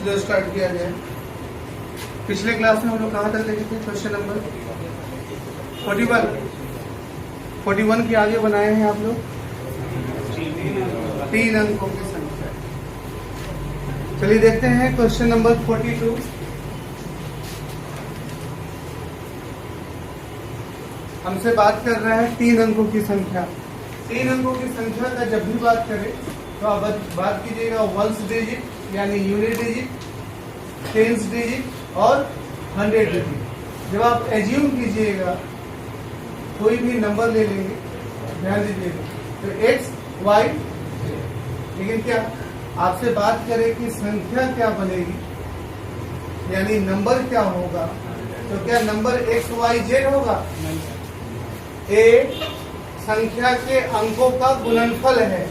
चलो स्टार्ट किया जाए। पिछले क्लास में हम लोग कहाँ तक देखे थे? क्वेश्चन नंबर 41 के आगे बनाए हैं आप लोग 3 अंकों की संख्या। चलिए देखते हैं क्वेश्चन नंबर 42। हमसे बात कर रहा है 3 अंकों की संख्या। 3 अंकों की संख्या का जब भी बात करें तो आप बात कीजिएगा वंस डिजिट यानी यूनिट डिजिट, टेंस डिजिट और 100 डिजिट। जब आप एज्यूम कीजिएगा कोई भी नंबर ले लेंगे, ध्यान दीजिएगा, तो एक्स वाई, लेकिन क्या आपसे बात करें कि संख्या क्या बनेगी यानी नंबर क्या होगा, तो क्या नंबर एक्स वाई जेड होगा? ए संख्या के अंकों का गुणनफल है।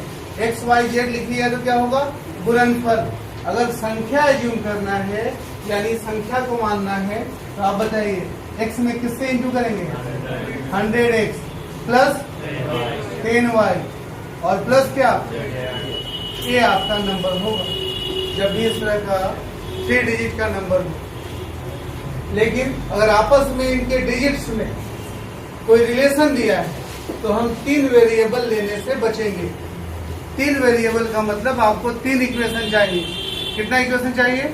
एक्स वाई जेड लिखिएगा तो क्या होगा? गुणनफल। अगर संख्या एज्यूम करना है यानी संख्या को मानना है तो आप बताइए एक्स में किससे इंटू करेंगे? 100x प्लस 10y और प्लस क्या? ये आपका नंबर होगा जब भी इस तरह का 3 डिजिट का नंबर हो। लेकिन अगर आपस में इनके डिजिट्स में कोई रिलेशन दिया है तो हम 3 वेरिएबल लेने से बचेंगे। 3 वेरिएबल का मतलब आपको 3 इक्वेशन चाहिए। कितना इक्वेशन चाहिए?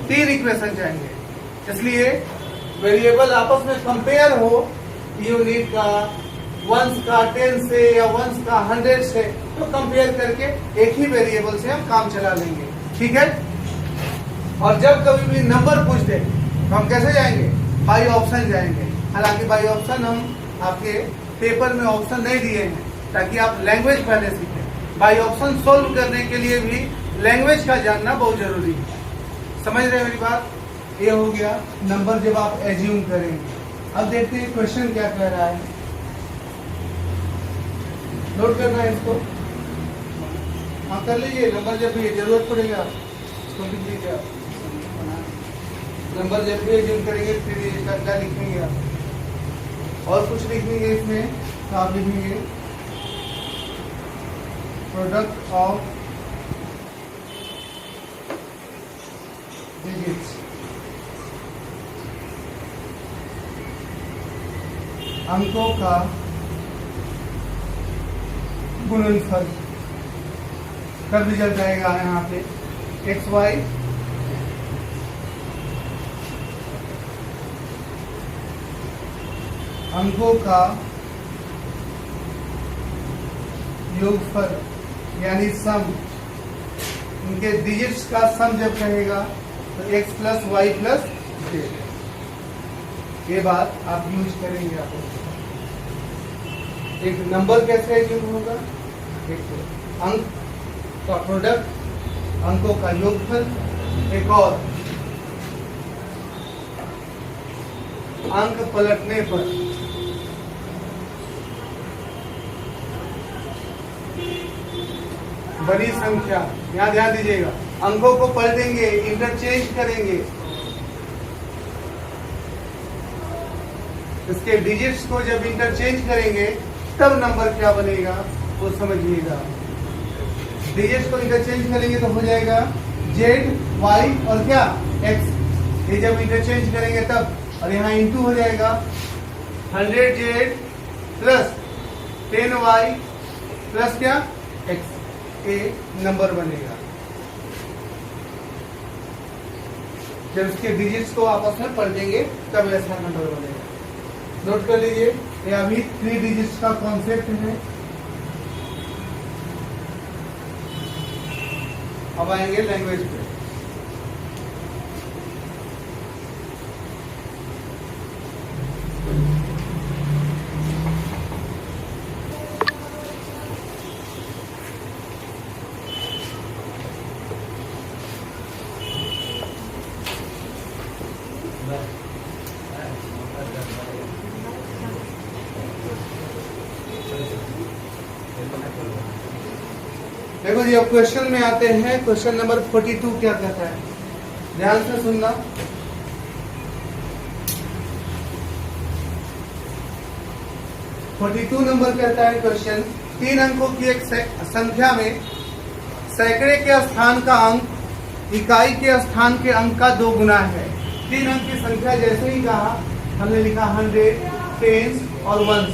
3 इक्वेशन चाहिए। इसलिए वेरिएबल आपस में कंपेयर हो, यूनिट का, वंस का 10 से या वंस का 100 से, तो कंपेयर करके एक ही वेरिएबल से हम काम चला लेंगे। ठीक है? और जब कभी भी नंबर पूछ दे तो हम कैसे जाएंगे? बाई ऑप्शन जाएंगे। हालांकि बाई ऑप्शन हम आपके पेपर में ऑप्शन नहीं दिए हैं ताकि आप लैंग्वेज पहले सीखें। बाई ऑप्शन सोल्व करने के लिए भी लैंग्वेज का जानना बहुत जरूरी है। समझ रहे हैं मेरी बात? ये हो गया नंबर जब आप एज्यूम करेंगे। अब देखते हैं क्वेश्चन क्या कह रहा है। नोट करना है इसको, हाँ कर लीजिए। नंबर जब भी जरूरत पड़ेगा इसको लिख लीजिए। नंबर जब भी एज्यूम करेंगे फिर क्या लिखेंगे आप? और कुछ लिखेंगे इसमें तो आप लिखेंगे प्रोडक्ट ऑफ डिजिट्स, अंकों का गुणनफल। कब रिजल्ट आएगा यहाँ पे? एक्स वाई अंकों का योगफल यानी सम। इनके डिजिट्स का सम जब कहेगा तो x plus y plus z. ये बात आप यूज करेंगे। आप एक नंबर कैसे एज्यूम होगा? एक अंक का प्रोडक्ट, अंकों का योगफल। एक और अंक पलटने पर बड़ी संख्या, यहाँ ध्यान दीजिएगा, अंकों को पलटेंगे, इंटरचेंज करेंगे, इसके डिजिट्स को जब इंटरचेंज करेंगे तब नंबर क्या बनेगा वो समझिएगा। डिजिट्स को इंटरचेंज करेंगे तो हो जाएगा जेड वाई और क्या एक्स। ये जब इंटरचेंज करेंगे तब, और यहाँ इंटू हो जाएगा 100 जेड प्लस 10 वाई प्लस क्या एक्स। ए नंबर बनेगा जब इसके डिजिट्स को आपस में पलटेंगे तब ऐसा नंबर बनेगा। नोट कर लीजिए, ये अभी 3 डिजिट्स का कॉन्सेप्ट है। अब आएंगे लैंग्वेज पे। देखो जी, अब क्वेश्चन में आते हैं। क्वेश्चन नंबर 42 क्या कहता है? ध्यान से सुनना। 42 नंबर कहता है क्वेश्चन, 3 अंकों की एक संख्या में सैकड़े के स्थान का अंक इकाई के स्थान के अंक का 2 गुना है। 3 अंक की संख्या जैसे ही कहा हमने लिखा 100, टेंस और वंस,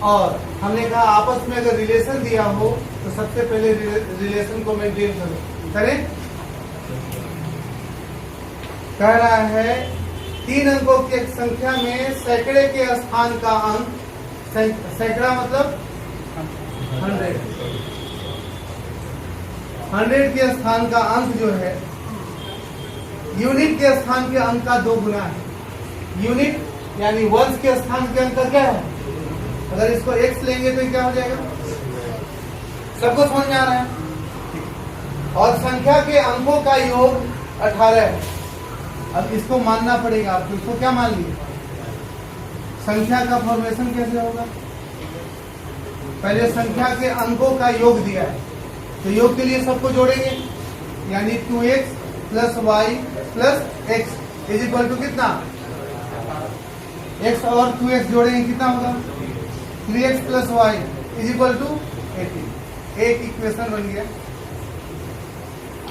और हमने कहा आपस में अगर रिलेशन दिया हो तो सबसे पहले रिलेशन को मेंटेन करो। करें? कह रहा है 3 अंकों की एक संख्या में सैकड़े के स्थान का अंक, सैकड़ा मतलब 100 के स्थान का अंक जो है यूनिट के स्थान के अंक का 2 गुना है। यूनिट यानी वंश के स्थान के अंक का क्या है? अगर इसको x लेंगे तो क्या हो जाएगा? सबको समझ में आ रहा है? और संख्या के अंकों का योग 18 है। अब इसको मानना पड़ेगा आपको। इसको क्या मान लिया? संख्या का फॉर्मेशन कैसे होगा? पहले संख्या के अंकों का योग दिया है तो योग के लिए सबको जोड़ेंगे, यानी 2x plus y plus x is equal to कितना? x और 2x जोड़ेंगे कितना होगा? 3x plus y is equal to 18। एक इक्वेशन बन गया।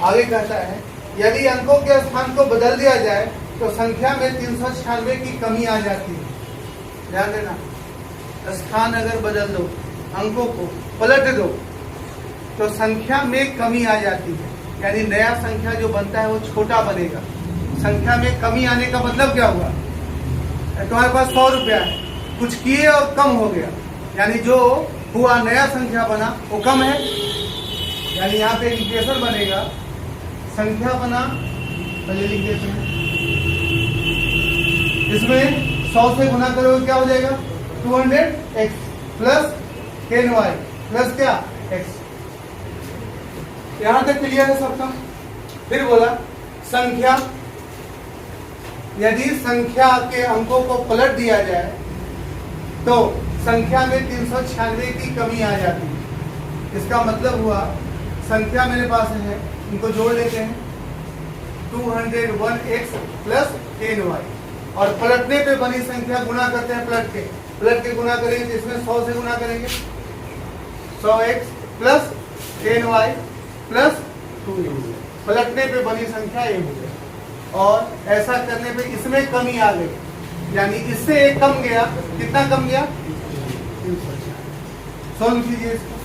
आगे कहता है यदि अंकों के स्थान को बदल दिया जाए तो संख्या में 396 की कमी आ जाती है। ध्यान देना, स्थान अगर बदल दो, अंकों को पलट दो तो संख्या में कमी आ जाती है, यानी नया संख्या जो बनता है वो छोटा बनेगा। संख्या में कमी आने का मतलब क्या हुआ? तुम्हारे पास 100 रुपया है, कुछ किए और कम हो गया, यानी जो हुआ नया संख्या बना वो कम है। यानी यहाँ पे इक्वेशन बनेगा, संख्या बना, पहले लिख देते हैं, इसमें 100 से गुना करोगे क्या हो जाएगा? 200x प्लस 10y प्लस क्या? x। यहां तक क्लियर है सबका? फिर बोला संख्या, यदि संख्या के अंकों को पलट दिया जाए तो संख्या में 396 की कमी आ जाती है। इसका मतलब हुआ संख्या मेरे पास है, इनको जोड़ लेते हैं, 201x प्लस 10y, और पलटने पे बनी संख्या गुना करते हैं पलट के गुना करेंगे तो इसमें 100 से गुना करेंगे, 100x प्लस 10y प्लस 2, पलटने पे बनी संख्या ये हो गई। और ऐसा करने पे इसमें कमी आ गई, यानी इससे एक कम गया, कितना कम गया? 396। सोल्व कीजिए इसको,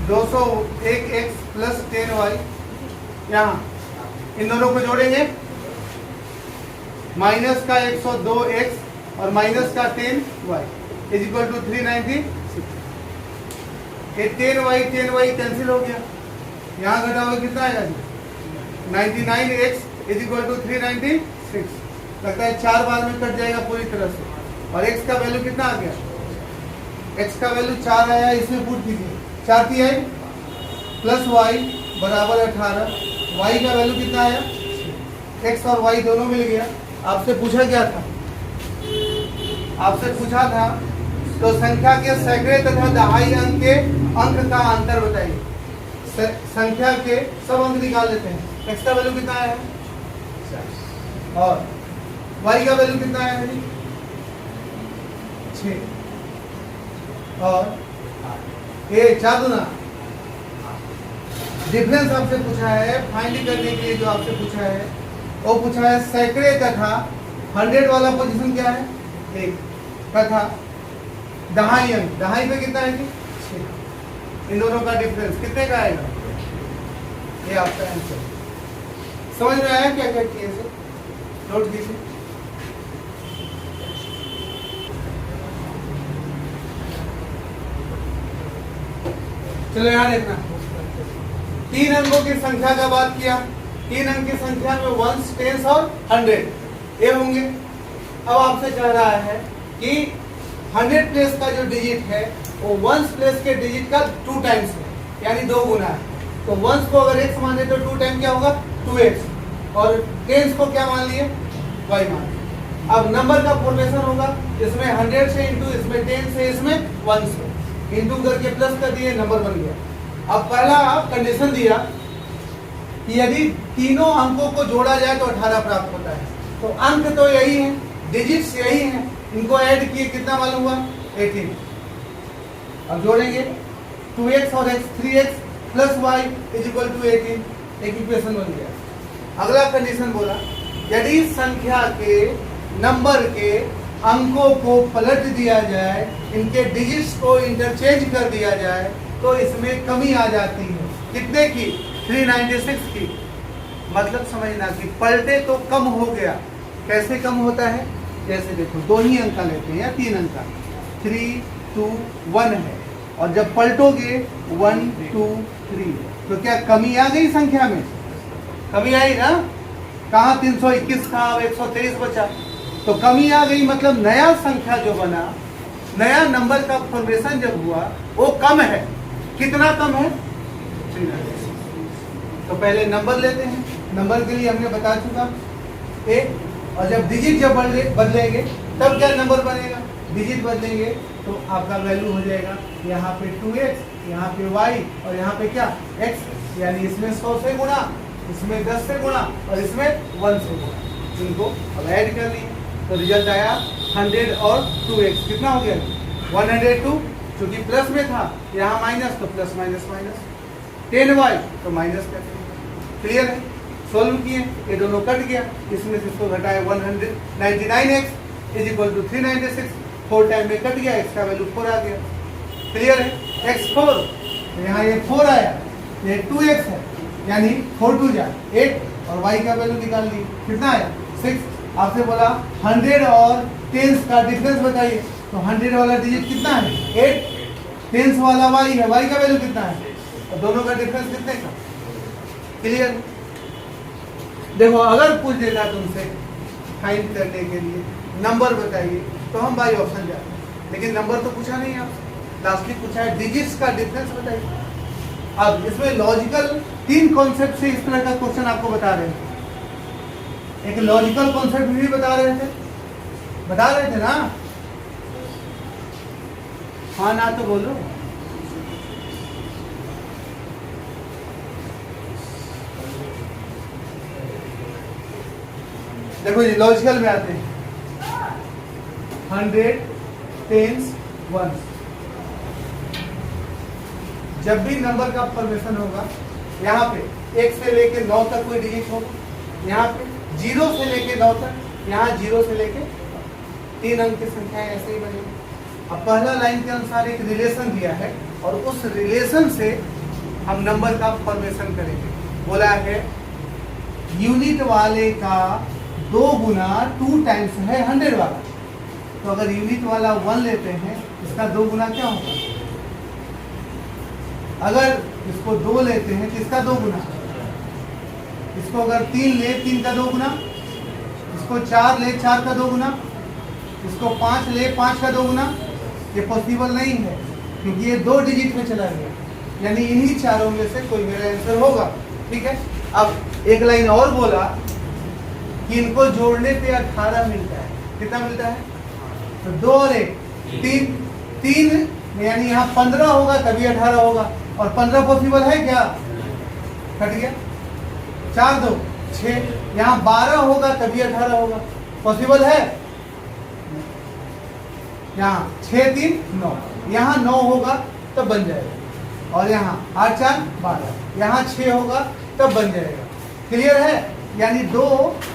201x प्लस 10y, यहाँ इन दोनों को जोड़ेंगे, माइनस का 102x और माइनस का 10y इज इक्वल टू 396। ये 10y कैंसिल हो गया, यहाँ घटाओगे कितना आएगा? 99x is equal to 396। लगता है 4 बार में कट जाएगा पूरी तरह से। और x का वैल्यू कितना आ गया? x का वैल्यू 4 आया, इसमें पुट कीजिए, 4 3 प्लस y बराबर 18। y का वैल्यू कितना आया? x और y दोनों मिल गया। आपसे पूछा क्या था? आपसे पूछा था तो संख्या के सैकड़े तथा दहाई अंक के अंक का अंतर बताइए। संख्या के सब अंक निकाल लेते हैं। x का वैल्यू कितना आया है? और y का वैल्यू कितना आया है? 6 और ये 4 गुना। डिफरेंस आपसे पूछा है, फाइंड करने के लिए जो आपसे पूछा है वो पूछा है सैकड़े तथा 100 वाला पोजीशन क्या है? 1 तथा दहाई अंक, दहाई पे कितना है? 6। इन दोनों का डिफरेंस कितने का आएगा? ये आपका आंसर। समझ में आया क्या क्या किए? नोट कीजिए। चलो यहाँ देखना, 3 अंकों की संख्या का बात किया। 3 अंक की संख्या में वंस, टेंस और 100 ये होंगे। अब आपसे कह रहा है कि 100 प्लेस का जो डिजिट है वो वंस प्लेस के डिजिट का 2 टाइम्स है, यानी 2 गुना है। तो वंस को अगर x माने तो 2 टाइम क्या होगा? 2x। और टेंस को क्या मान लिए? y मान लिए। अब नंबर का फॉर्मेशन होगा, इसमें 100 से इंटू, इसमें 10 से, इसमें 1 से इंटू करके प्लस कर दिए, नंबर बन गया। अब पहला कंडीशन दिया कि यदि तीनों अंकों को जोड़ा जाए तो 18 प्राप्त होता है। तो अंक तो यही है, डिजिट्स यही हैं, इनको ऐड किए कितना मालूम हुआ? 18। अब जोड़ेंगे 2x और x, 3x plus y is equal to 18। एक इक्वेशन बन गया। अगला कंडीशन बोला, यदि संख्या के नंबर के अंकों को पलट दिया जाए, इनके डिजिट्स को इंटरचेंज कर दिया जाए, तो इसमें कमी आ जाती है। कितने की? 396 की। मतलब समझना कि पलटे तो कम हो गया। कैसे कम होता है? जैसे देखो, दो ही अंक लेते हैं या 3 अंक, 3 2 1 है, और जब पलटोगे 1 2 3, तो क्या कमी आ गई संख्या में? कमी आई ना? कहाँ 321 था, अब 123 बचा, तो कमी आ गई। मतलब नया संख्या जो बना, नया नंबर का फॉर्मेशन जब हुआ, वो कम है। कितना कम है? 396। तो पहले नंबर लेते हैं। नंबर के लिए हमने बता चुका एक, और जब डिजिट जब बदलेंगे तब क्या नंबर बनेगा? डिजिट बदलेंगे तो आपका वैल्यू हो जाएगा यहाँ पे 2x, यहाँ पे y, और यहाँ पे क्या? x। यानी इसमें 100 से गुणा, इसमें 10 से गुणा, और इसमें 1 से गुणा। इनको अब ऐड कर लिए तो रिजल्ट आया 100 और 2x। कितना हो गया? 102। क्योंकि प्लस में था, यहाँ माइनस, तो प्लस माइनस माइनस। 10y तो माइनस कर दिया। क्लियर है? सोल्व किए, ये दोनों कट गया, इसमें से इसको घटाया 199x is equal to 396। 4 time में कट गया, x का वैल्यू 4 आ गया। क्लियर है? x 4, तो यहाँ ये 4 आया, ये 2x है, यानी 4 2 जा 8, और y का वैल्यू निकाल ली। कितना आया? 6। आपसे बोला 100 और 10 का डिफरेंस बताइए, तो 100 वाला डिजिट कितना है? 8। 10 वाला y है, y का वैल्यू कितना है? और दोनों का डिफरेंस कितने का? क्लियर? देखो, अगर पूछ देता तुमसे फाइंड करने के लिए नंबर बताइए, तो हम बाई ऑप्शन जाते हैं, लेकिन नंबर तो पूछा नहीं आपसे, लास्टली पूछा है डिजिट्स का डिफरेंस बताइए। अब इसमें लॉजिकल 3 कॉन्सेप्ट से इस तरह का क्वेश्चन आपको बता रहे हैं। एक लॉजिकल कॉन्सेप्ट भी बता रहे थे ना? हाँ ना तो बोलो। देखो जी, लॉजिकल में आते हैं। 100 10s 1s। जब भी नंबर का फॉर्मेशन होगा, यहाँ पे 1 से लेके 9 तक कोई डिजिट होगा, यहाँ पे 0 से लेके 9 तक, यहाँ 0 से लेके 3 अंक की संख्या ऐसे ही बनेगी। अब पहला लाइन के अनुसार एक रिलेशन दिया है, और उस रिलेशन से हम नंबर का फॉर्मेशन करेंगे। बोला है यूनिट वाले का 2 गुना 2 टाइम्स है 100 वाला। तो अगर यूनिट वाला 1 लेते हैं, इसका 2 गुना क्या होगा? अगर इसको 2 लेते हैं, तो इसका 2 गुना। इसको अगर 3 ले, 3 का 2 गुना। इसको 4 ले, 4 का 2 गुना। इसको 5 ले, 5 का 2 गुना। ये पॉसिबल नहीं है, क्योंकि ये 2 डिजिट में चला गया, यानी इन्हीं चारों में से कोई मेरा आंसर होगा। ठीक है? अब एक लाइन और बोला कि इनको जोड़ने पे 18 मिलता है। कितना मिलता है? तो 2 और 1 3, यानी यहाँ 15 होगा तभी 18 होगा, और 15 पॉसिबल है क्या? कट गया। 4 2 6, यहाँ 12 होगा तभी 18 होगा, पॉसिबल है? यहाँ 6 3 9, यहाँ 9 होगा तब बन जाएगा, और यहाँ 8 4 12, यहाँ 6 होगा तब बन जाएगा। क्लियर है? यानी 2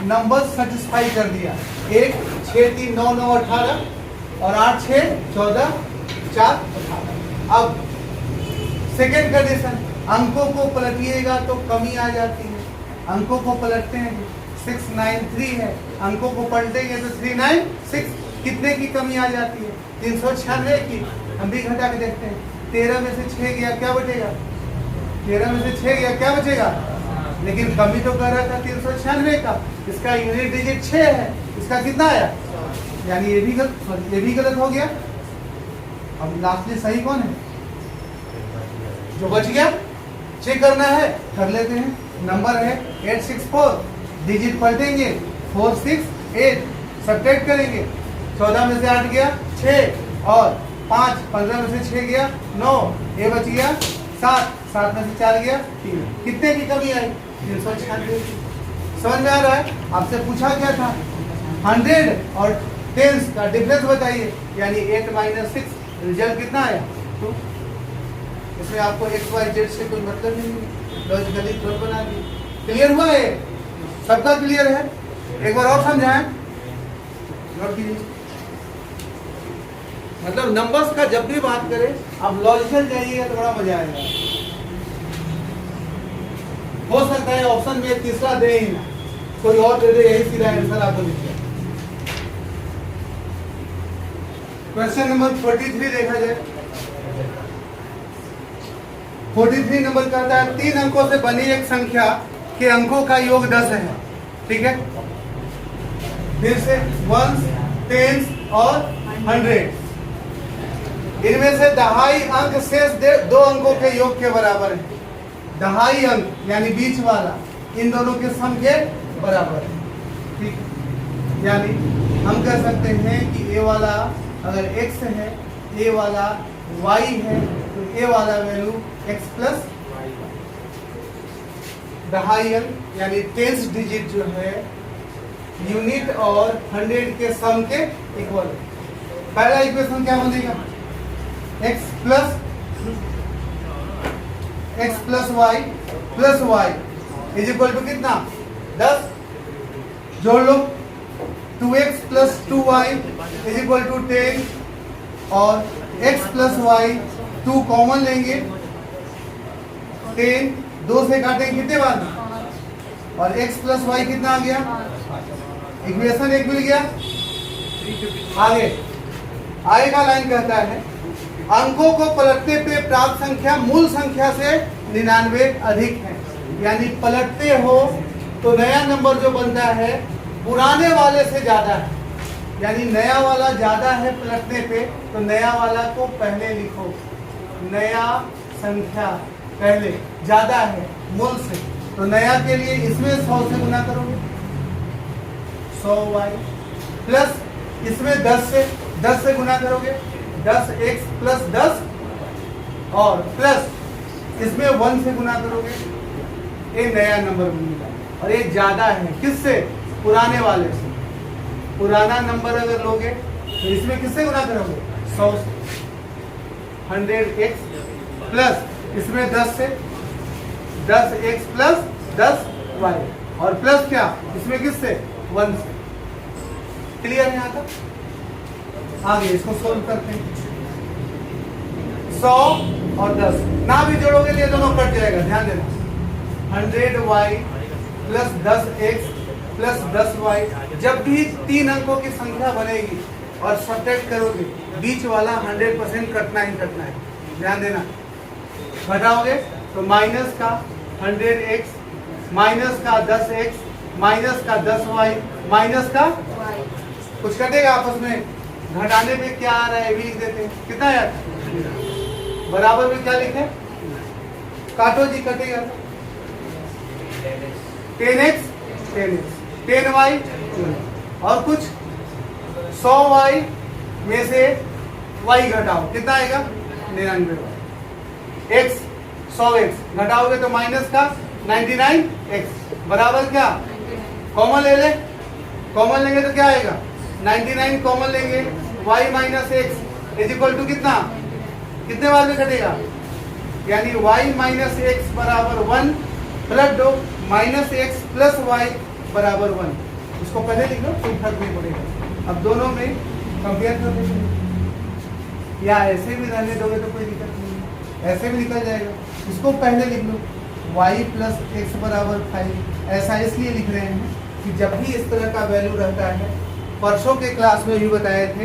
नंबर सेटिस्फाई कर दिया। 1 6 3 9 9 18, और 8 6 14 4 18। अब सेकेंड कंडीशन, अंकों को पलटिएगा तो कमी आ जाती है। अंकों को पलटते हैं, 693 है, अंकों को पलटेंगे तो 396। कितने की कमी आ जाती है? 396 की। हम भी घटा के देखते हैं। 13 में से 6 गया, क्या बचेगा? 13 में से 6 गया, क्या बचेगा? लेकिन कमी तो कह रहा था 396 का, इसका यूनिट डिजिट 6 है, इसका कितना आया? यानी ये भी गलत हो गया। अब लास्टली सही कौन है? जो बच गया। चेक करना है, कर लेते हैं। नंबर है 864, डिजिट पलटेंगे 4 6 8, सब्ट्रैक्ट करेंगे। 14 में से 8 गया 6, और 5, 15 में से 6 गया 9, ये बच गया 7, 7 में से 4 गया 3। कितने की कमी आई? 396। समझ में आ रहा है? आपसे पूछा क्या था? 100 और 10 का डिफरेंस बताइए, यानी 8 - 6, रिजल्ट कितना आया? 2। उसमें आपको एक्स वाई जेड से कोई मतलब नहीं है, लॉजिकली थोड़ा बना दी। क्लियर हुआ है? सबका क्लियर है? एक बार और समझाएं, नोट कीजिए। मतलब नंबर्स का जब भी बात करें आप लॉजिकल जाइएगा तो बड़ा मजा आएगा। हो सकता है ऑप्शन में तीसरा दे ही ना, कोई और दे दे, यही सीधा आंसर आपको लिख दिया। क्वेश्चन नंबर 43 देखा जाए। 43 नंबर कहता है 3 अंकों से बनी एक संख्या के अंकों का योग 10 है। ठीक है, फिर से 1s, 10s और 100। इनमें से दहाई अंक शेष 2 अंकों के योग के बराबर है। दहाई अंक यानी बीच वाला इन दोनों के सम के बराबर है। ठीक, यानी हम कह सकते हैं कि ए वाला अगर x है, ए वाला y है, तो ए वाला वैल्यू x प्लस दहाई अंक यानी 10 डिजिट जो है यूनिट और 100 के सम के इक्वल है। पहला इक्वेशन क्या बनेगा? x plus y is equal to कितना? 10। जोड़ लो, 2x plus 2y is equal to 10 और x प्लस y 2 कॉमन लेंगे, 10 2 से काटेंगे कितने बार? और x प्लस y कितना आ गया? इक्वेशन एक मिल गया। आगे का लाइन कहता है अंकों को पलटने पे प्राप्त संख्या मूल संख्या से 99 अधिक है। यानी पलटते हो तो नया नंबर जो बनता है पुराने वाले से ज्यादा है। यानी नया वाला ज्यादा है पलटने पे, तो नया वाला को पहले लिखो। नया संख्या पहले ज्यादा है मूल से, तो नया के लिए इसमें 100 से गुना करोगे, 100y प्लस इसमें 10 से गुना करोगे, 10x प्लस 10 और प्लस इसमें 1 से गुना करोगे, ये नया नंबर बनेगा। और ये ज्यादा है किससे? पुराने वाले से। पुराना नंबर अगर लोगे तो इसमें किससे गुना करोगे? 100 से। 100x प्लस इसमें 10 से, 10x प्लस 10y और प्लस क्या इसमें किससे? 1 से। क्लियर है यहाँ तक? आगे इसको सोल्व करते हैं। 100 और 10 ना भी जोड़ोगे तो ये दोनों कट जाएगा, ध्यान देना। 100y plus 10x plus 10y। जब भी 3 अंकों की संख्या बनेगी और सब्ट्रैक्ट करोगे, बीच वाला 100% कटना ही कटना है, ध्यान देना। घटाओगे तो माइनस का 100x माइनस का 10x माइनस का 10y माइनस का कुछ कटेगा आपस में। घटाने पे क्या आ रहा है भी लिख देते हैं। कितना यार? बराबर में क्या लिखे? काटो जी, कटेगा 10x 10y और कुछ 100y में से y घटाओ, कितना आएगा? 99y। x 100x घटाओगे तो माइनस का 99x बराबर क्या? कॉमन ले ले, कॉमन लेंगे तो क्या आएगा? 99 कॉमन लेंगे, y minus x is equal to कितना? कितने बार में घटेगा? यानी y माइनस एक्स बराबर 1 प्लस दो माइनस एक्स प्लस वाई बराबर 1। इसको पहले लिख लो, कोई फर्क नहीं पड़ेगा। अब दोनों में कंपेयर कर देंगे, या ऐसे भी रहने दोगे तो कोई दिक्कत नहीं, ऐसे भी निकल जाएगा। इसको पहले लिख लो, y प्लस एक्स बराबर 5। ऐसा इसलिए लिख रहे हैं कि जब भी इस तरह का वैल्यू रहता है, परसों के क्लास में भी बताए थे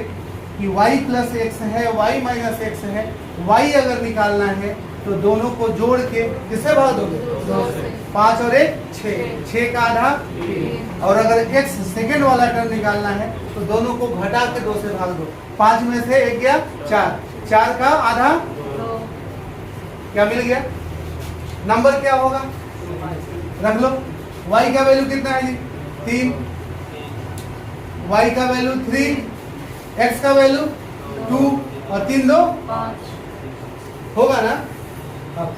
कि y प्लस एक्स है, y माइनस एक्स है, y अगर निकालना है तो दोनों को जोड़ के किससे भाग दोगे? 5 और 1 6 का आधा 3। और अगर x सेकेंड वाला टर्म निकालना है तो दोनों को घटा के 2 से भाग दो। 5 में से 1 गया 4 का आधा क्या मिल गया? नंबर क्या होगा? रख लो। y का वैल्यू कितना है जी? 3, y का वैल्यू 3, x का वैल्यू 2 और 3 2 होगा ना। अब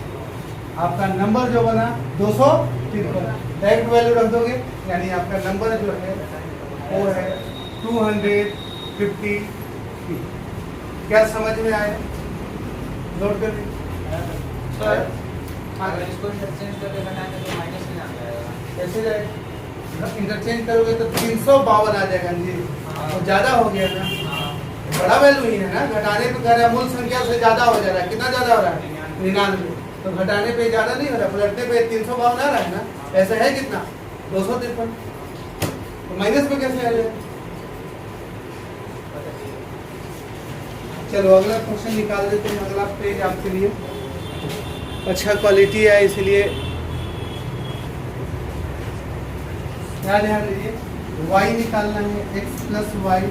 आपका नंबर जो बना 253, डायरेक्ट वैल्यू रख दोगे, यानी आपका नंबर जो है वो है 253। क्या समझ में आया? नोट कर लीजिए। स्क्वायर। अगर इसको इंटरचेंज करके घटाएंगे तो माइनस में आ जाएगा। कैसे जाएगा? इंटरचेंज करोगे तो 352 आ जाएगा जी। तो ज्यादा हो गया ना, बड़ा वैल्यू ही है ना। घटाने पे कह रहा है मूल संख्या से ज्यादा हो जा रहा है। कितना ज्यादा हो रहा है? 99। तो घटाने पे ज्यादा नहीं हो रहा, पलटने पे 352 आ रहा है ना। ऐसा है कितना? 253। तो माइनस में कैसे आ जाएगा? चलो अगला क्वेश्चन निकाल देते हैं। अगला पेज आपके लिए अच्छा क्वालिटी है, इसलिए ध्यान दीजिए। y निकालना है, x प्लस वाई,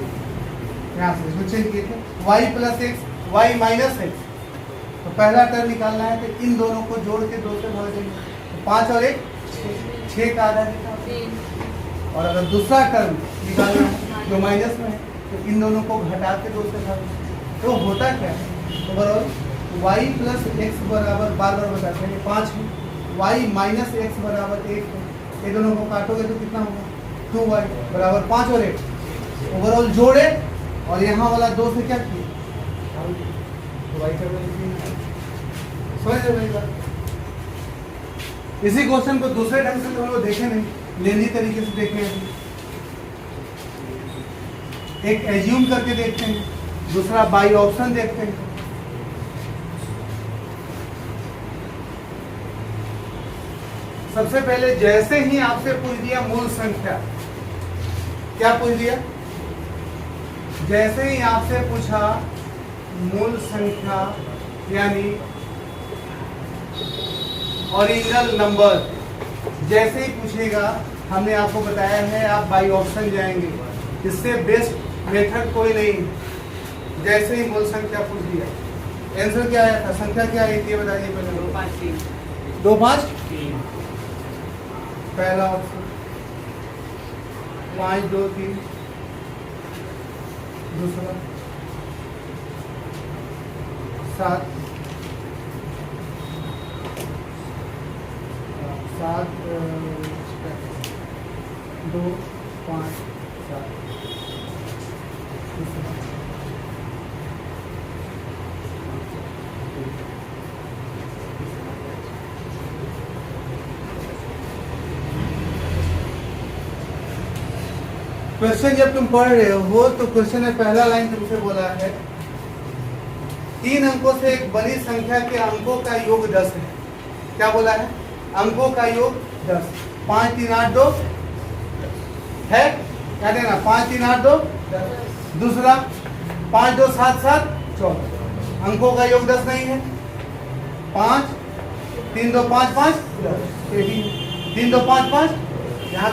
यहाँ से इसको चेंज किए थे, y plus x, y minus x. तो पहला टर्म निकालना है तो इन दोनों को जोड़ के 2 से भाग देंगे। तो 5 और 1 6 का आधा निकाल। और अगर दूसरा टर्म निकालना है जो माइनस में है तो इन दोनों को घटा के 2 से भाग देंगे। तो होता क्या है? ओवरऑल y प्लस एक्स बराबर, बार बार बताते हैं, 5 है। y माइनस एक्स बराबर 1 है। ये दोनों को काटोगे तो कितना होगा? 2y बराबर 5 और 1। ओवरऑल जोड़े और यहाँ वाला 2 से क्या किए? समझ रहे मेरी बात? इसी क्वेश्चन को दूसरे ढंग से तो हम लोग देखे नहीं, लेनी तरीके से देखे हैं। एक एज्यूम करके देखते हैं, दूसरा बाई ऑप्शन देखते हैं। सबसे पहले जैसे ही आपसे पूछ दिया मूल संख्या, क्या पूछ दिया? जैसे ही आपसे पूछा मूल संख्या यानी ओरिजिनल नंबर, जैसे ही पूछेगा, हमने आपको बताया है आप बाई ऑप्शन जाएंगे। इससे बेस्ट मेथड कोई नहीं। जैसे ही मूल संख्या पूछ दिया, आंसर क्या आया था? संख्या क्या आई थी बताइए पहले। 2 5 3 2 5 3। पहला ऑप्शन 5 2 3। दूसरा 7 7 2 5 7। दूसरा क्वेश्चन जब तुम पढ़ रहे हो तो क्वेश्चन में पहला लाइन तुमसे बोला है 3 अंकों से एक बड़ी संख्या के अंकों का योग 10 है। क्या बोला है? अंकों का योग 10। 5 3 8 2 है, क्या देना? 5 3 8 2 10। दूसरा 5 2 7 7 14। अंकों का योग 10 नहीं है। 5 3 2 5 5 10। 3 2 5 5 यहाँ,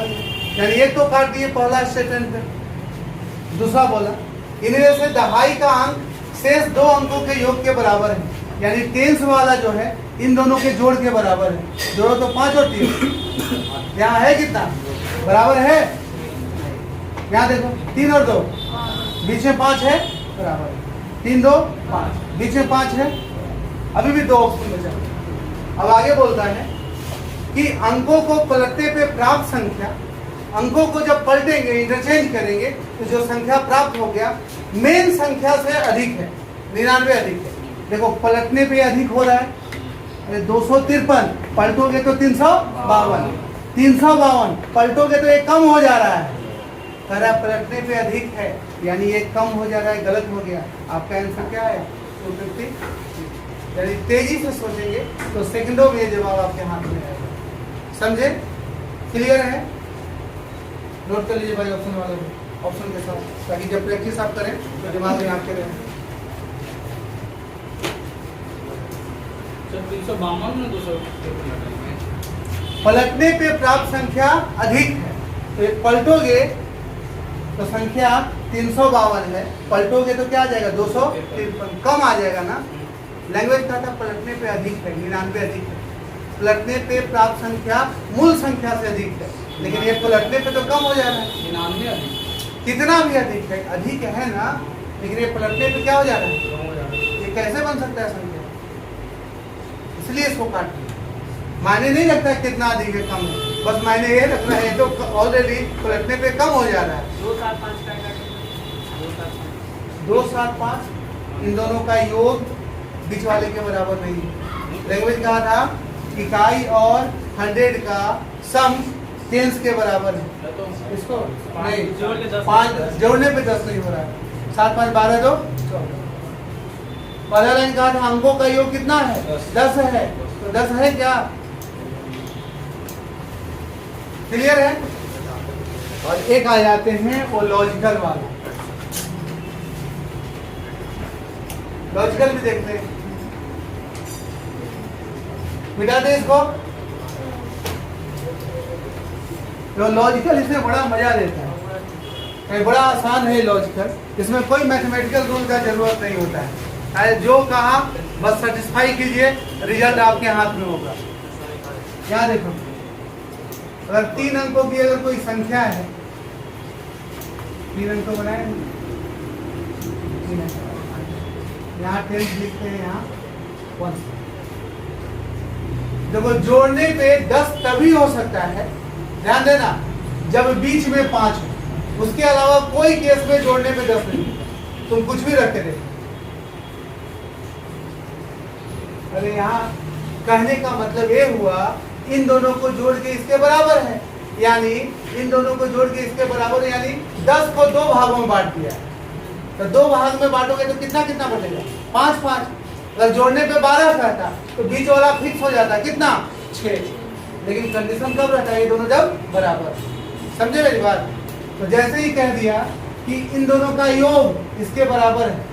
यानी एक तो काट दिए पहला स्टेटमेंट पे। दूसरा बोला इनमें से दहाई का अंक शेष 2 अंकों के योग के बराबर है, यानी टेंस वाला जो है इन दोनों के जोड़ के बराबर है। जोड़ो तो 5 और 3, यहाँ है कितना? बराबर है। यहाँ देखो 3 और 2, बीच में 5 है, बराबर है। 3 2 5, बीच में 5 है, अभी भी 2 ऑप्शन बचा। अब आगे बोलता है कि अंकों को पलटने पे प्राप्त संख्या, अंकों को जब पलटेंगे, इंटरचेंज करेंगे, तो जो संख्या प्राप्त हो गया मेन संख्या से अधिक है, 99 अधिक है। देखो पलटने पे अधिक हो रहा है, 253 पलटोगे तो 352, 352 पलटोगे तो ये कम हो जा रहा है। कह रहा पलटने पे अधिक है, यानी ये कम हो जा रहा है, गलत हो गया। आपका आंसर क्या है? 250। यानी तेजी से सोचेंगे तो सेकंडों में ये जवाब आपके हाथ में आएगा। समझे? क्लियर है? नोट कर लीजिए भाई ऑप्शन वाले ऑप्शन के साथ, ताकि जब प्रैक्टिस आप करें तो दिमाग में आपके रहे। 352 में 200 पलटने पे प्राप्त संख्या अधिक है, तो ये पलटोगे तो संख्या 352 है, पलटोगे तो क्या आ जाएगा? 253, कम आ जाएगा ना। लैंग्वेज क्या था? पलटने पे अधिक है, 99 अधिक है। पलटने पे प्राप्त संख्या मूल संख्या से अधिक है, लेकिन ये पलटने पे तो कम हो जा रहा है। 99 अधिक, कितना भी अधिक है, अधिक है ना, लेकिन ये पलटने पे क्या हो जा रहा है? कम हो जा रहा है। ये कैसे बन सकता है संख्या? इसलिए इसको काट दिया। मायने नहीं रखता है कितना अधिक है कम है, बस मायने ये रखना है तो ऑलरेडी पलटने पे कम हो जा रहा है। 2 7 5 का 2 7 5, इन दोनों का योग बीच वाले के बराबर नहीं है। लैंग्वेज कहा था इकाई और 100 का सम टेंस के बराबर है। इसको नहीं, जोड़ के 10 5 जोड़ने पे 10 नहीं हो रहा है। 7 5 12 2 14। पहला लाइन कहा था अंकों का योग कितना है? 10 है। तो 10 है क्या? क्लियर है? और एक आ जाते हैं वो लॉजिकल वाले। लॉजिकल भी देखते हैं, मिटा दे इसको। तो लॉजिकल इसमें बड़ा मजा देता है, बड़ा आसान है लॉजिकल। इसमें कोई मैथमेटिकल रूल का जरूरत नहीं होता है। जो कहा बस सेटिस्फाई कीजिए, रिजल्ट आपके हाथ में होगा। यहाँ देखो, अगर 3 अंकों की अगर कोई संख्या है, 3 अंकों बनाए, यहाँ 10 लिखते हैं, यहाँ 1। देखो जोड़ने पे 10 तभी हो सकता है, ध्यान देना, जब बीच में 5 हो। उसके अलावा कोई केस में जोड़ने पे 10 नहीं होता। तुम कुछ भी रख के देखो। अरे यहाँ कहने का मतलब ये हुआ इन दोनों को जोड़ के इसके बराबर है, यानी इन दोनों को जोड़ के इसके बराबर है, यानी 10 को 2 भागों में बांट दिया। तो 2 भाग में बांटोगे तो कितना कितना बचेगा? 5 5। अगर जोड़ने पे 12 कहता तो बीच वाला फिक्स हो जाता, कितना? 6। लेकिन कंडीशन कब रहता है? ये दोनों जब बराबर। समझे मेरी बात? तो जैसे ही कह दिया कि इन दोनों का योग इसके बराबर है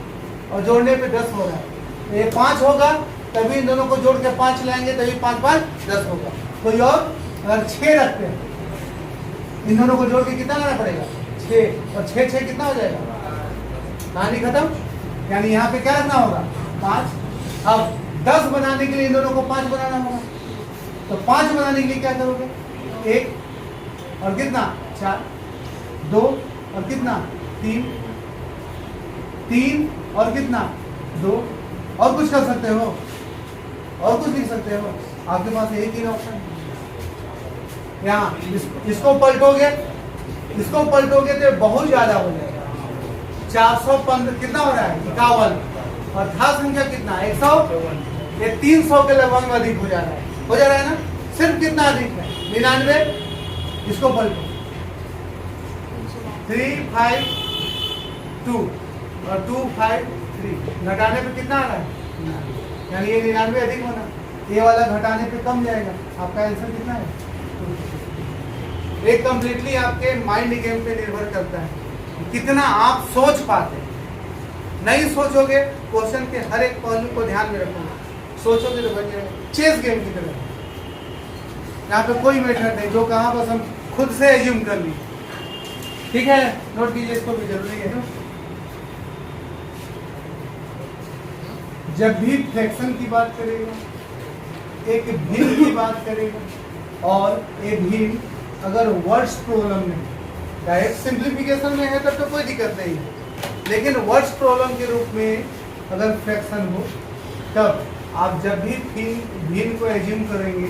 और जोड़ने पे 10 हो रहा है, तो ये 5 होगा, तभी इन दोनों को जोड़ के 5 लाएंगे, तभी 5 5 10 होगा। कोई और अगर 6 रखते हैं, इन दोनों को जोड़ के कितना लाना पड़ेगा? 6, और 6 6 कितना हो जाएगा? कहानी खत्म। यानी यहाँ पे क्या रखना होगा? 5। अब 10 बनाने के लिए इन दोनों को 5 बनाना होगा। तो 5 बनाने के लिए क्या करोगे? 1 और कितना? 4, 2 और कितना? 3, 3 और कितना? 2। और कुछ कर सकते हो? और कुछ लिख सकते हो? आपके पास एक ही ऑप्शन है। यहाँ इसको पलटोगे, इसको पलटोगे तो बहुत ज्यादा हो जाएगा। 415 कितना हो रहा है? 51। और था संख्या कितना? 100। ये 300 के लगभग में अधिक हो जा रहा है। हो जा रहा है ना? सिर्फ कितना अधिक है? 99। इसको पलटो, 3 5 2 और 2 5 3। घटाने पे कितना आ रहा है? यानी ये 99 अधिक होना, ये वाला घटाने पे कम जाएगा। आपका आंसर कितना है? एक कंप्लीटली आपके माइंड गेम पे निर्भर करता है कितना आप सोच पाते हैं। नहीं सोचोगे, क्वेश्चन के हर एक पहलू को ध्यान में रखोगे, सोचोगे तो बन जाएगा। चेस गेम की तरह, यहाँ पे कोई मेथड नहीं, जो कहा बस हम खुद से एज्यूम कर ली। ठीक है, नोट कीजिए, इसको भी जरूरी है। जब भी फ्रैक्शन की बात करेगा, एक भिन्न की बात करेगा, और एक भिन्न अगर वर्ड्स प्रॉब्लम में, डायरेक्ट सिंप्लीफिकेशन में है तब तो कोई दिक्कत नहीं है, लेकिन वर्ड्स प्रॉब्लम के रूप में अगर फ्रैक्शन हो, तब आप जब भी भिन्न को एज्यूम करेंगे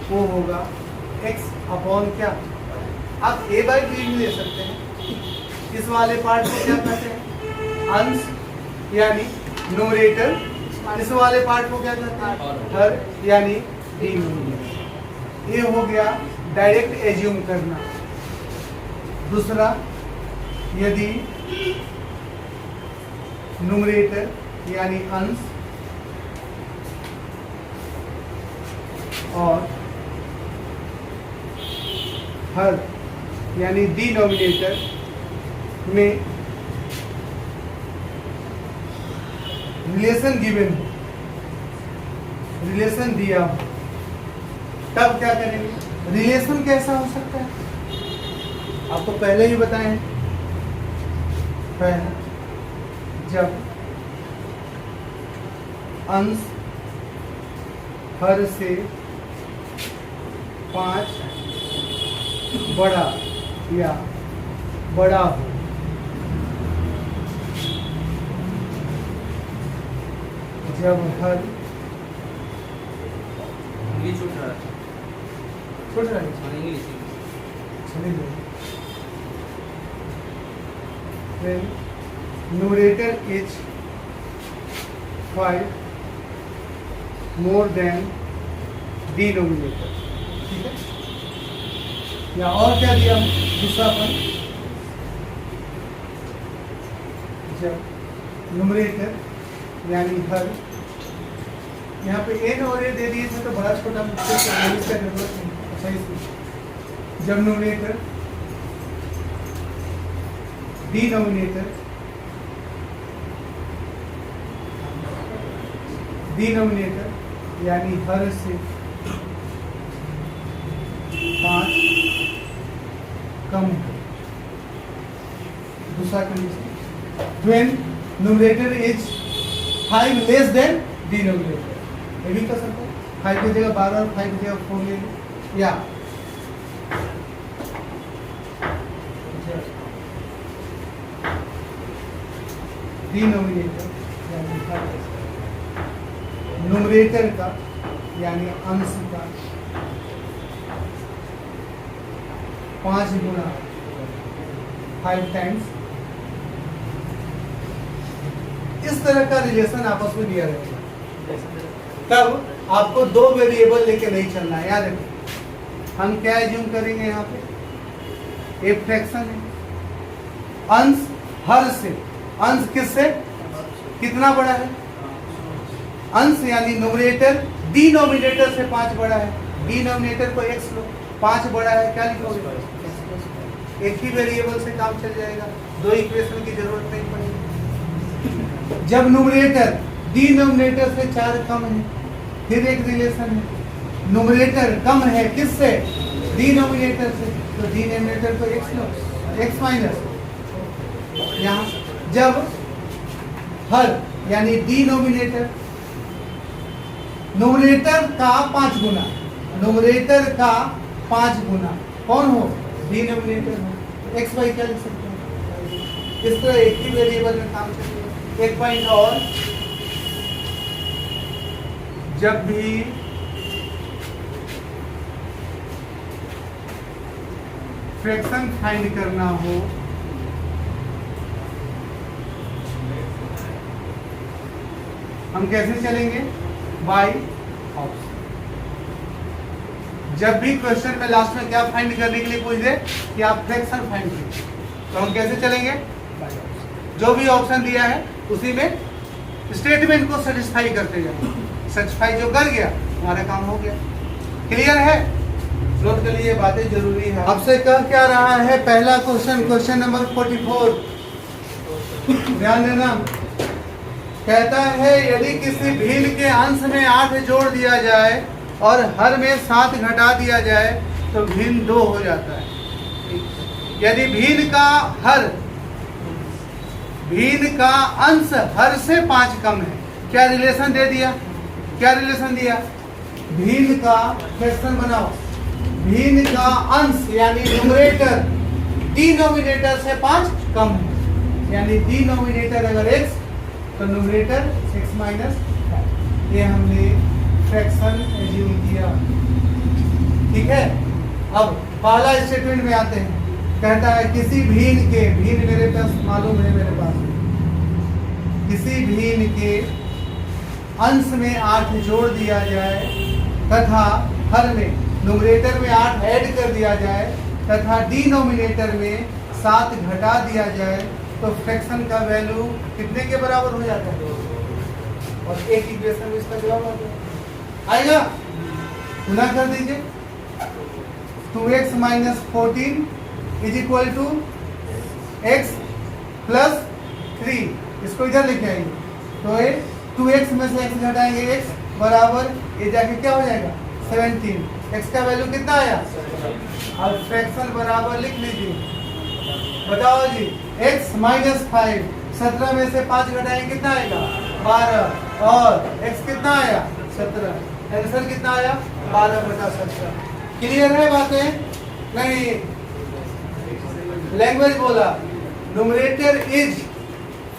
वो होगा x अपॉन क्या? आप a बाई b भी ले सकते हैं। इस वाले पार्ट को क्या कहते हैं? अंश, यानी न्यूमरेटर। इस वाले पार्ट को क्या कहते हैं? हर, यानी डिनोमिनेटर। ये हो गया डायरेक्ट एज्यूम करना। दूसरा, यदि न्यूमरेटर यानी अंश और हर यानी डिनोमिनेटर में रिलेशन गिवन हो, रिलेशन दिया हो, तब क्या करेंगे? रिलेशन कैसा हो सकता है? आपको पहले ही बताए हैं। पहला, जब अंश हर से 5 बड़ा या बड़ा हो, जब हर इंग्लिश छूट रहा है, छूट रहा है, इंग्लिश चलिए then numerator is 5 more than denominator. ठीक है, या और क्या दिया दूसरा अपन, जब न्यूमरेटर यानी हर, यहाँ पे एन और ए दे दिए थे तो बड़ा छोटा मुझसे इसका जरूरत नहीं। अच्छा, इसमें जब न्यूमरेटर डिनोमिनेटर यानी हर से 5 कम हो। दूसरा condition, when numerator is 5 less than denominator, ये भी कर सकते हैं। 5 की जगह 12 और 5 की जगह 4 ले लो, या डिनोमिनेटर यानी हर, न्यूमरेटर का यानी अंश का 5 गुना 5 टाइम्स। इस तरह का रिलेशन आपस में दिया रहेगा। तब आपको दो वेरिएबल लेके नहीं चलना है। याद रखिए, हम क्या एज्यूम करेंगे यहाँ पे, एक फ्रैक्शन है, अंश हर से, अंश किससे कितना बड़ा है, अंश यानी न्यूमरेटर डिनोमिनेटर से 5 बड़ा है। डिनोमिनेटर को x लो, 5 बड़ा है, क्या लिखोगे, एक ही वेरिएबल से काम चल जाएगा, दो इक्वेशन की जरूरत नहीं पड़ेगी। जब न्यूमरेटर डिनोमिनेटर से 4 कम है, फिर एक रिलेशन है, न्यूमरेटर कम है किससे, डिनोमिनेटर से, तो डिनोमिनेटर को x लो, x माइनस। यहाँ जब हर यानी डिनोमिनेटर न्यूमरेटर का 5 गुना, न्यूमरेटर का 5 गुना कौन हो, डिनोमिनेटर हो, एक्स वाई क्या लिख सकते हैं। इस तरह एक ही वेरिएबल में काम करेंगे। एक पॉइंट और, जब भी फ्रैक्शन फाइंड करना हो हम कैसे चलेंगे, बाय ऑप्शन। जब भी क्वेश्चन में लास्ट में क्या फाइंड करने के लिए पूछ दे कि आप फ्रैक्शन फाइंड कीजिए, तो हम कैसे चलेंगे, बाय ऑप्शन। जो भी ऑप्शन दिया है उसी में स्टेटमेंट को सेटिस्फाई करते जाओ, सेटिस्फाई जो कर गया हमारा काम हो गया। क्लियर है, नोट के लिए बातें जरूरी है। आपसे कह क्या रहा है, पहला क्वेश्चन, क्वेश्चन नंबर 44, ध्यान देना। कहता है यदि किसी भिन्न के अंश में 8 जोड़ दिया जाए और हर में 7 घटा दिया जाए तो भिन्न 2 हो जाता है। यदि भिन्न का अंश हर से 5 कम है, क्या रिलेशन दे दिया, क्या रिलेशन दिया, भिन्न का फ्रैक्शन बनाओ, भिन्न का अंश यानी न्यूमरेटर डिनोमिनेटर से 5 कम है, यानी डिनोमिनेटर अगर x तो न्यूमरेटर x माइनस 5, ये हमने फ्रैक्शन एज्यूम किया। ठीक है, अब पहला स्टेटमेंट में आते हैं। कहता है किसी भिन्न के, भिन्न मेरे पास मालूम है, मेरे पास किसी भिन्न के अंश में 8 जोड़ दिया जाए तथा हर में न्यूमरेटर में 8 ऐड कर दिया जाए तथा डिनोमिनेटर में 7 घटा दिया जाए तो फ्रैक्शन का वैल्यू कितने के बराबर हो जाता है, और एक इक्वेशन में इसका जवाब आएगा। गुना कर दीजिए, 2x minus 14 is equal to x plus 3, इसको इधर लिखे आएंगे तो ये 2x में से x घटाएंगे, x बराबर ये जाके क्या हो जाएगा 17, x का वैल्यू कितना आया, और फ्रैक्शन बराबर लिख लीजिए। बताओ जी, x माइनस 5, 17 में से 5 घटाएंगे कितना आएगा 12, और x कितना आया 17, आंसर कितना आया 12/17। क्लियर है बातें, नहीं लैंग्वेज बोला, numerator is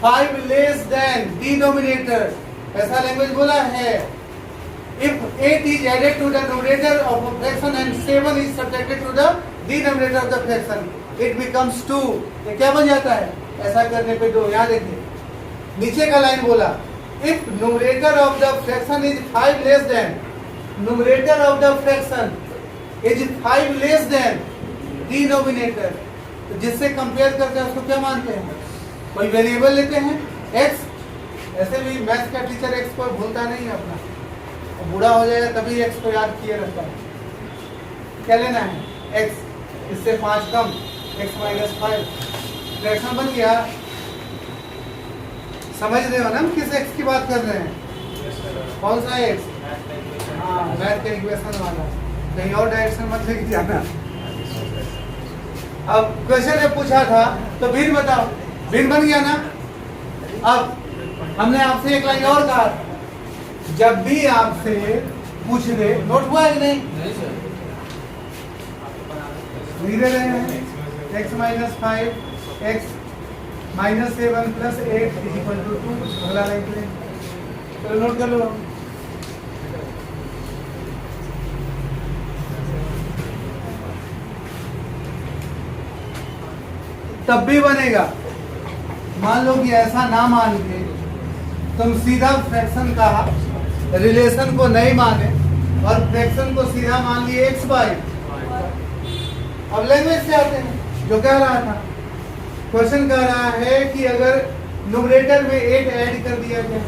5 less than denominator, ऐसा लैंग्वेज बोला है। If 8 is added to the numerator of a fraction and 7 is subtracted to the denominator of the fraction, it becomes 2। ये क्या बन जाता है, ऐसा करने पे 2। यहाँ देखिए नीचे का लाइन बोला If numerator of the fraction is 5 less than, numerator of the fraction is 5 less than denominator, तो जिससे कंपेयर करते हैं उसको क्या मानते हैं? कोई वेरिएबल लेते हैं x, ऐसे भी मैथ्स का टीचर x को भूलता नहीं है अपना, और बूढ़ा हो जाएगा तभी x को याद किए रहता है। क्या लेना है? x, इससे 5 कम, x माइनस 5, फ्रैक्शन बन गया। समझ रहे हो ना हम किस x की बात कर रहे हैं? कौन सा x? हाँ, मैथ का इक्वेशन वाला, कहीं और डायरेक्शन मत लेके जाना। अब क्वेश्चन ने पूछा था तो भिन्न बताओ, भिन्न बन गया ना। अब हमने आपसे एक लाइन और कहा, जब भी आपसे पूछ दे, नोट हुआ है कि नहीं? लिख रहे हैं x minus 5 x minus 7 plus 8 is equal to 2, अगला लाइन पे चलो नोट कर लो। तब भी बनेगा, मान लो कि ऐसा ना मान के तुम सीधा फ्रैक्शन का रिलेशन को नहीं माने और फ्रैक्शन को सीधा मान लिए x बाई। अब लैंग्वेज से आते हैं, जो कह रहा था क्वेश्चन कह रहा है कि अगर न्यूमरेटर में 8 ऐड कर दिया जाए,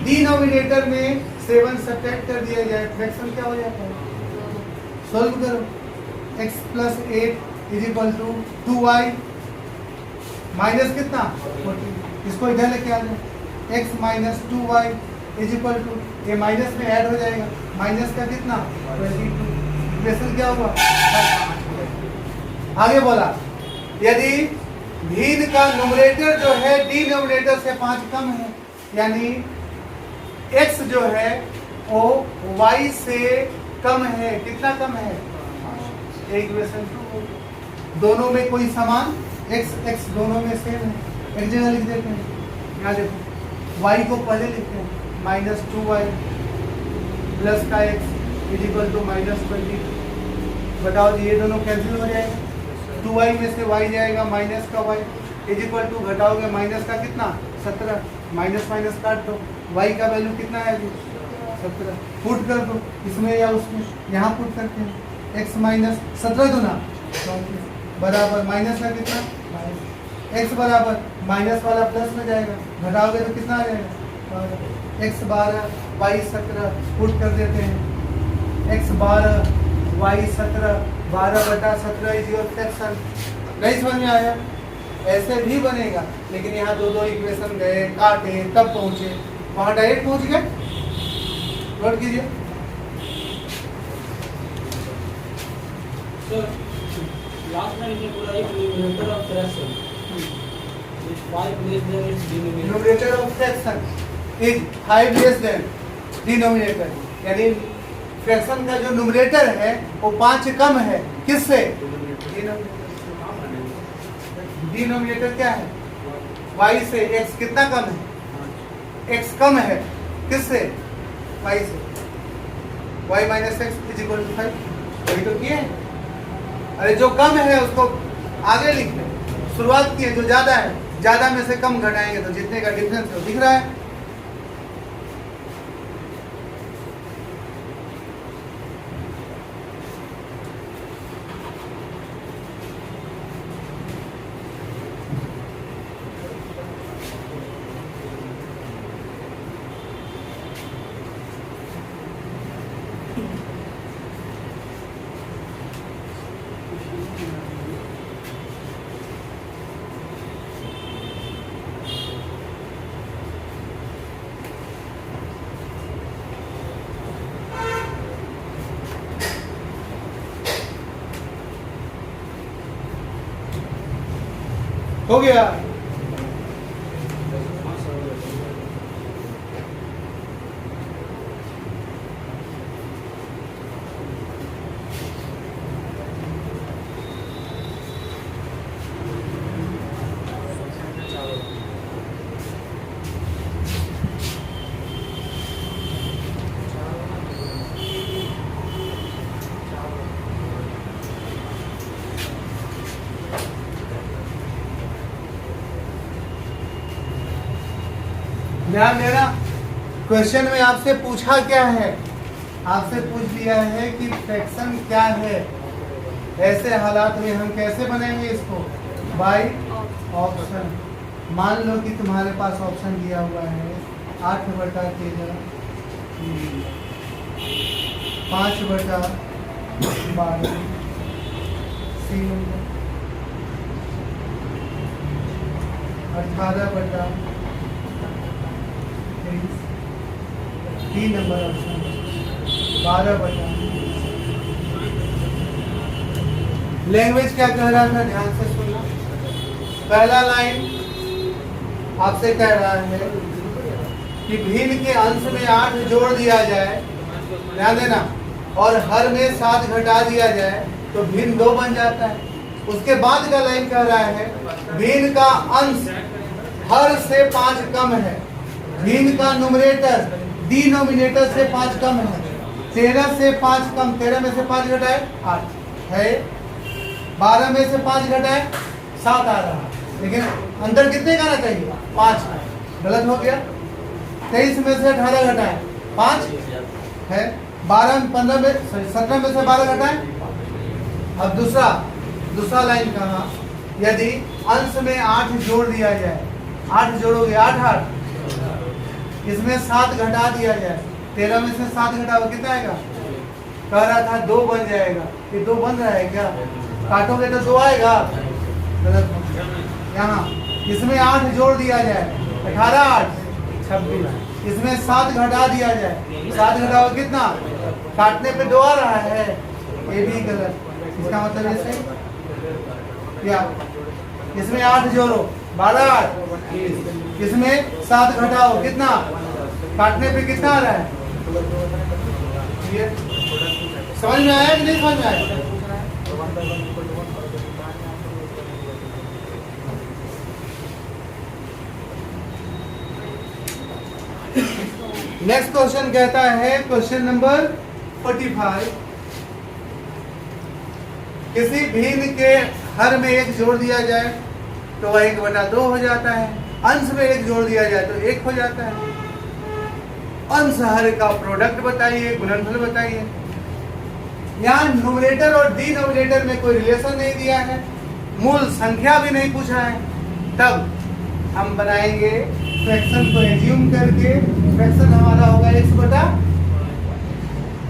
डिनोमिनेटर में 7 सब्ट्रैक्ट कर दिया जाए, फ्रैक्शन क्या हो जाता है? सॉल्व करो, x plus 8 is equal to 2y minus कितना 14, इसको इधर लेके आ जाए, x minus 2y is equal to, ये माइनस में ऐड हो जाएगा, माइनस का कितना 22, इक्वेशन क्या हुआ? आगे बोला यदि भिन्न का न्यूमरेटर जो है डिनोमिनेटर से 5 कम है, यानी x जो है वो y से कम है, कितना कम है? इक्वेशन 2, दोनों में कोई समान x x दोनों में सेम है, एक जगह लिख देते हैं। यहाँ देखो y को पहले लिखते हैं, माइनस 2y प्लस का x is equal to minus 20। बताओ जी, ये दोनों कैंसिल हो जाएगा, 2y में से y जाएगा, माइनस का y इज इक्वल टू, घटाओगे माइनस का कितना 17, माइनस माइनस काट दो, y का वैल्यू कितना है अभी 17, पुट कर दो इसमें या उसमें, यहाँ पुट करते हैं, x माइनस 17 दूना 34 बराबर माइनस का कितना, x बराबर माइनस वाला प्लस में जाएगा, घटाओगे तो कितना आ जाएगा, x 12 y 17, पुट कर देते हैं, x 12 y 17, 12/17 is your fraction. नहीं समझ में आया? ऐसे भी बनेगा, लेकिन यहाँ दो इक्वेशन गए, काटे, तब पहुंचे, वहां डायरेक्ट पहुंच गए। नोट कीजिए लास्ट में लिखिए पूरा एक numerator of fraction is 5 less than it's denominator. Numerator of fraction is 5 less than denominator, यानी फ्रैक्शन का जो न्यूमरेटर है वो 5 कम है, किससे? डिनोमिनेटर क्या है? y से। x कितना कम है? x कम है, किससे? y से। y minus x is equal to 5, वही तो किए। अरे जो कम है उसको आगे लिखते हैं, शुरुआत किए, जो ज्यादा है, ज्यादा में से कम घटाएंगे तो जितने का डिफरेंस है दिख रहा है। हो गया। ध्यान देना, क्वेश्चन में आपसे पूछा क्या है, आपसे पूछ लिया है कि फ्रैक्शन क्या है। ऐसे हालात में हम कैसे बनाएंगे इसको, बाय ऑप्शन। मान लो कि तुम्हारे पास ऑप्शन दिया हुआ है 8/13, 5/12, C number, 18/23, 3 number option, 12/। Language क्या कह रहा था, ध्यान से सुनना। पहला लाइन आपसे कह रहा है कि भिन्न के अंश में 8 जोड़ दिया जाए, ध्यान देना, और हर में 7 घटा दिया जाए तो भिन्न 2 बन जाता है। उसके बाद का लाइन कह रहा है भिन्न का अंश हर से 5 कम है, भिन्न का न्यूमरेटर डिनोमिनेटर से 5 कम है। 13 से 5 कम, 13 में से 5 घटाए 8 है, 12 में से 5 घटाए 7 आ रहा है, लेकिन अंतर कितने का आना चाहिए, 5 का, गलत हो गया। 23 में से 18 घटाए 5 है, 17 में से 12 घटाए। अब दूसरा लाइन कहा, यदि अंश में 8 जोड़ दिया जाए, 8 जोड़ोगे 8, इसमें 7 घटा दिया जाए, 13 में से 7 घटाओ कितना आएगा, कह रहा था 2 बन जाएगा, ये 2 बन रहा है क्या, काटोगे तो 2 आएगा, गलत हो गया। यहाँ इसमें 8 जोड़ दिया जाए, 18 8 26, इसमें 7 घटा दिया जाए, 7 घटाओ कितना, काटने पे 2 आ रहा है, ये भी गलत। इसका मतलब ऐसे क्या, इसमें 8 जोड़ो 12 8, इसमें 7 घटाओ कितना, काटने पे कितना आ रहा है, ये समझ में आया कि नहीं समझ में आया। नेक्स्ट क्वेश्चन कहता है, क्वेश्चन नंबर 45, किसी भिन्न के हर में 1 जोड़ दिया जाए तो वह 1/2 हो जाता है, अंश में 1 जोड़ दिया जाए तो 1 हो जाता है। अंश हर का प्रोडक्ट बताइए, गुणनफल बताइए। यहाँ न्यूमरेटर और डिनोमिनेटर में कोई रिलेशन नहीं दिया है, मूल संख्या भी नहीं पूछा है, तब हम बनाएंगे फ्रैक्शन को एज्यूम करके। फ्रैक्शन हमारा होगा x/,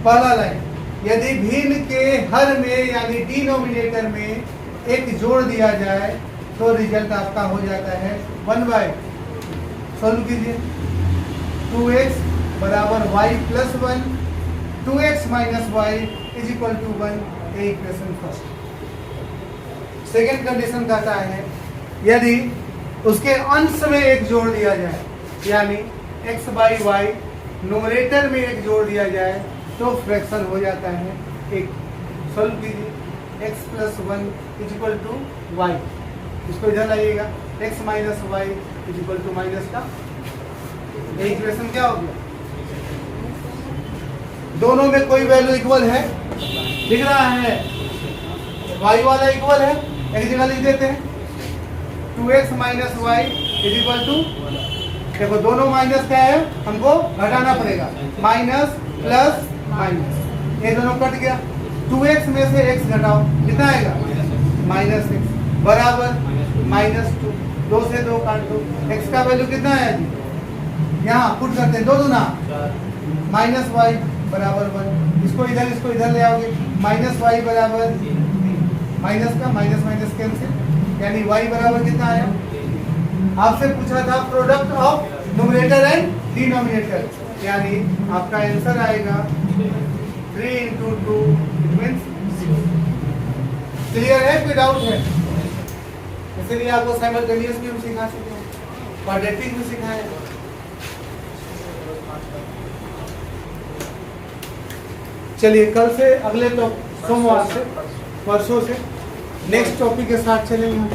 पहला लाइन, यदि भिन्न के हर में यानी डिनोमिनेटर में 1 जोड़ दिया जाए तो रिजल्ट आपका हो जाता है 1/, सोल्व कीजिए, 2x बराबर y + 1, 2x - y = 1, ये इक्वेशन फर्स्ट। सेकेंड कंडीशन कहता है यदि उसके अंश में 1 जोड़ दिया जाए, यानी x/y, न्यूमरेटर में 1 जोड़ दिया जाए तो फ्रैक्शन हो जाता है 1। सोल्व कीजिए, x + 1 = y, इसको इधर लाइएगा, x - y = माइनस का, ये इक्वेशन क्या हो गया, दोनों में कोई वैल्यू इक्वल है, दिख रहा है, y वाला इक्वल है, एक जगह लिख देते हैं, 2x - y = देखो दोनों माइनस क्या है, हमको घटाना पड़ेगा, माइनस प्लस माइनस, ये दोनों कट गया, 2x में से x घटाओ कितना आएगा, -x बराबर -2, 2 से 2 काट दो, x का वैल्यू कितना है जी, यहाँ पुट करते हैं, 2 दूना -y बराबर 1, इसको इधर ले आओगे, -y बराबर माइनस का माइनस कैंसिल, यानी y बराबर कितना आया, आपसे पूछा था product of numerator and denominator, यानी आपका आंसर आएगा 3 × 2 = 6। क्लियर है, कोई डाउट है, इसलिए आपको साइमल्टेनियस भी हम सिखा चुके हैं, क्वाड्रेटिक भी सिखाए। चलिए कल से, अगले तो सोमवार से, परसों से नेक्स्ट टॉपिक के साथ चलेंगे हम।